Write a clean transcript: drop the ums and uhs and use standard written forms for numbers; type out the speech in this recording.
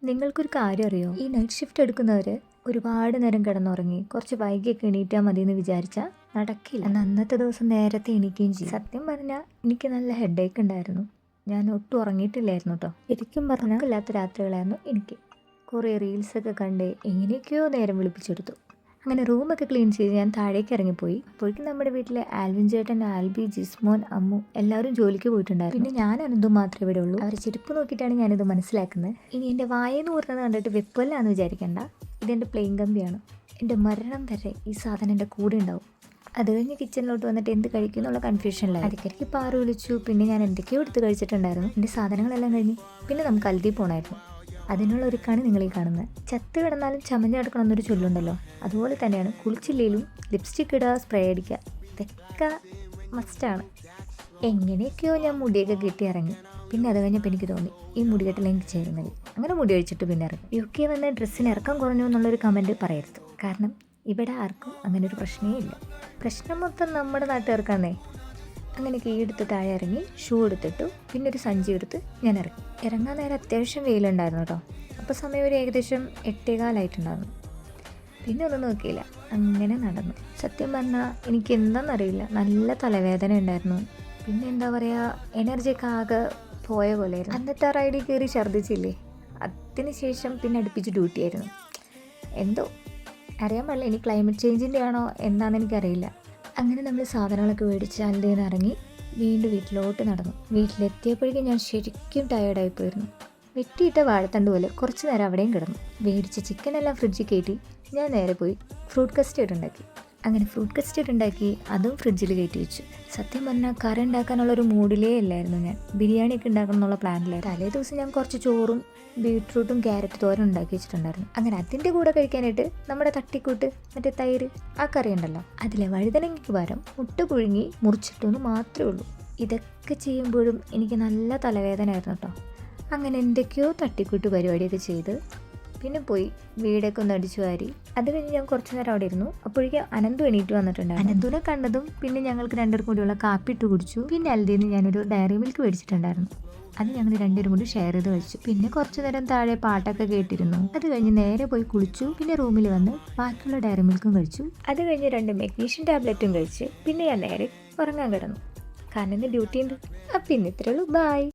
നിങ്ങൾക്കൊരു കാര്യം അറിയോ? ഈ നൈറ്റ് ഷിഫ്റ്റ് എടുക്കുന്നവർ ഒരുപാട് നേരം കിടന്നുറങ്ങി കുറച്ച് വൈകിയൊക്കെ എണീറ്റാൽ മതി എന്ന് വിചാരിച്ചാൽ നടക്കില്ല. എന്നാൽ അന്നത്തെ ദിവസം നേരത്തെ എണീക്കുകയും ചെയ്യും. സത്യം പറഞ്ഞാൽ എനിക്ക് നല്ല ഹെഡേക്ക് ഉണ്ടായിരുന്നു. ഞാൻ ഒട്ടും ഉറങ്ങിയിട്ടില്ലായിരുന്നു കേട്ടോ. ശരിക്കും പറഞ്ഞാൽ ഇല്ലാത്ത രാത്രികളായിരുന്നു എനിക്ക്. കുറേ റീൽസൊക്കെ കണ്ട് എങ്ങനെയൊക്കെയോ നേരം വിളിപ്പിച്ചെടുത്തു. അങ്ങനെ റൂമൊക്കെ ക്ലീൻ ചെയ്ത് ഞാൻ താഴേക്ക് ഇറങ്ങിപ്പോയി. അപ്പോഴേക്കും നമ്മുടെ വീട്ടിലെ ആൽവിൻ ചേട്ടൻ, ആൽബി, ജിസ്മോൻ, അമ്മു എല്ലാവരും ജോലിക്ക് പോയിട്ടുണ്ടായിരുന്നു. പിന്നെ ഞാൻ അനന്തും മാത്രമേ ഇവിടെ ഉള്ളൂ. അവരെ ചെരുപ്പ് നോക്കിയിട്ടാണ് ഞാനിത് മനസ്സിലാക്കുന്നത്. ഇനി എൻ്റെ വായെന്ന് പറഞ്ഞത് കണ്ടിട്ട് വെപ്പല്ലാന്ന് വിചാരിക്കേണ്ട. ഇതെൻ്റെ പ്ലെയിൻ കമ്പിയാണ്. എൻ്റെ മരണം വരെ ഈ സാധനം എൻ്റെ കൂടെ ഉണ്ടാവും. അത് കഴിഞ്ഞ് കിച്ചണിലോട്ട് വന്നിട്ട് എന്ത് കഴിക്കും എന്നുള്ള കൺഫ്യൂഷനിലായി. ഇടയ്ക്കിടയ്ക്ക് പാറു വിളിച്ചു. പിന്നെ ഞാൻ എന്തൊക്കെയോ എടുത്ത് കഴിച്ചിട്ടുണ്ടായിരുന്നു. എൻ്റെ സാധനങ്ങളെല്ലാം കഴിഞ്ഞ് പിന്നെ നമുക്ക് ഹൽദി പോകണമായിരുന്നു. അതിനുള്ള ഒരുക്കാണ് നിങ്ങളീ കാണുന്നത്. ചത്ത് കിടന്നാലും ചമഞ്ഞ് കിടക്കണം എന്നൊരു ചൊല്ലുണ്ടല്ലോ, അതുപോലെ തന്നെയാണ് കുളിച്ചില്ലേലും ലിപ്സ്റ്റിക് ഇടുക, സ്പ്രേ അടിക്കുക, ഇതൊക്കെ മസ്റ്റാണ്. എങ്ങനെയൊക്കെയോ ഞാൻ മുടിയൊക്കെ കെട്ടി ഇറങ്ങി. പിന്നെ അത് കഴിഞ്ഞപ്പോൾ എനിക്ക് തോന്നി ഈ മുടികെട്ടിൽ എനിക്ക് ചേരുന്നത്. അങ്ങനെ മുടി കഴിച്ചിട്ട് പിന്നെ ഇറങ്ങി. UK വന്ന് ഡ്രസ്സിന് ഇറക്കം കുറഞ്ഞു എന്നുള്ളൊരു കമൻറ്റ് പറയരുത്. കാരണം ഇവിടെ ആർക്കും അങ്ങനെ ഒരു പ്രശ്നമേ ഇല്ല. പ്രശ്നം മൊത്തം നമ്മുടെ നാട്ടുകാർക്കാന്നേ. അങ്ങനെ കീയെടുത്ത് താഴെ ഇറങ്ങി, ഷൂ എടുത്തിട്ടു, പിന്നെ ഒരു സഞ്ചി എടുത്ത് ഞാൻ ഇറങ്ങി. ഇറങ്ങാൻ നേരം അത്യാവശ്യം വെയിലുണ്ടായിരുന്നു കേട്ടോ. അപ്പോൾ സമയം ഒരു ഏകദേശം 8:15 പിന്നെ ഒന്നും നോക്കിയില്ല, അങ്ങനെ നടന്നു. സത്യം പറഞ്ഞാൽ എനിക്ക് എന്താണെന്നറിയില്ല, നല്ല തലവേദന ഉണ്ടായിരുന്നു. പിന്നെ എന്താ പറയുക, എനർജിയൊക്കെ ആകെ പോയ പോലെയായിരുന്നു. അന്നത്തെ റൈഡിൽ കയറി ഛർദ്ദിച്ചില്ലേ, അതിന് ശേഷം പിന്നെ അടുപ്പിച്ച് ഡ്യൂട്ടി ആയിരുന്നു. എന്തോ അറിയാൻ പാടില്ല, ഇനി ക്ലൈമറ്റ് ചേഞ്ചിൻ്റെ ആണോ എന്താണെന്ന് എനിക്കറിയില്ല. അങ്ങനെ നമ്മൾ സാധനങ്ങളൊക്കെ മേടിച്ച് അതിൽ നിന്ന് ഇറങ്ങി വീണ്ടും വീട്ടിലോട്ട് നടന്നു. വീട്ടിലെത്തിയപ്പോഴേക്കും ഞാൻ ശരിക്കും ടയേർഡായിപ്പോയിരുന്നു. വെട്ടിയിട്ട വാഴത്തണ്ട് പോലെ കുറച്ച് നേരം അവിടെയും കിടന്നു. മേടിച്ച ചിക്കനെല്ലാം ഫ്രിഡ്ജിൽ കയറ്റി ഞാൻ നേരെ പോയി ഫ്രൂട്ട് കസ്റ്റേർഡ് ഉണ്ടാക്കി. അങ്ങനെ ഫ്രൂട്ട് കസ്റ്റേർഡ് ഉണ്ടാക്കി അതും ഫ്രിഡ്ജിൽ കയറ്റി വെച്ചു. സത്യം പറഞ്ഞാൽ കറി ഉണ്ടാക്കാനുള്ളൊരു മൂഡിലേ അല്ലായിരുന്നു ഞാൻ. ബിരിയാണിയൊക്കെ ഉണ്ടാക്കണം എന്നുള്ള പ്ലാനിലായിരുന്നു. തലേ ദിവസം ഞാൻ കുറച്ച് ചോറും ബീട്രൂട്ടും ക്യാരറ്റ് തോരൻ ഉണ്ടാക്കി വെച്ചിട്ടുണ്ടായിരുന്നു. അങ്ങനെ അതിൻ്റെ കൂടെ കഴിക്കാനായിട്ട് നമ്മുടെ തട്ടിക്കൂട്ട് മറ്റേ തൈര് ആ കറി ഉണ്ടല്ലോ, അതിലെ വഴുതനങ്ങയ്ക്ക് പകരം മുട്ട പുഴുങ്ങി മുറിച്ചിട്ടൊന്ന് മാത്രമേ ഉള്ളൂ. ഇതൊക്കെ ചെയ്യുമ്പോഴും എനിക്ക് നല്ല തലവേദന ആയിരുന്നു കേട്ടോ. അങ്ങനെ എന്തൊക്കെയോ തട്ടിക്കൂട്ട് പരിപാടിയൊക്കെ ചെയ്ത് പിന്നെ പോയി വീടൊക്കെ ഒന്ന് അടിച്ചു വാരി. അത് കഴിഞ്ഞ് ഞാൻ കുറച്ച് നേരം അവിടെ ഇരുന്നു. അപ്പോഴേക്കും അനന്തു എണീറ്റ് വന്നിട്ടുണ്ട്. അനന്തുവിനെ കണ്ടതും പിന്നെ ഞങ്ങൾക്ക് രണ്ടുപേർക്കും കൂടിയുള്ള കാപ്പി ഇട്ട് കുടിച്ചു. പിന്നെ അൽദിന്ന് ഞാനൊരു ഡയറി മിൽക്ക് മേടിച്ചിട്ടുണ്ടായിരുന്നു. അത് ഞങ്ങൾ രണ്ടുപേരും കൂടി ഷെയർ ചെയ്ത് കഴിച്ചു. പിന്നെ കുറച്ച് നേരം താഴെ പാട്ടൊക്കെ കേട്ടിരുന്നു. അത് കഴിഞ്ഞ് നേരെ പോയി കുളിച്ചു. പിന്നെ റൂമിൽ വന്ന് ബാക്കിയുള്ള ഡയറി മിൽക്കും കഴിച്ചു. അത് കഴിഞ്ഞ് 2 മെഗ്നീഷ്യൻ ടാബ്ലറ്റും കഴിച്ച് പിന്നെ ഞാൻ നേരെ ഉറങ്ങാൻ കിടന്നു. കാരണം ഇന്ന് ഡ്യൂട്ടി ഉണ്ട്. അപ്പം ഇന്ന് ഇത്രയേ ഉള്ളൂ. ബൈ.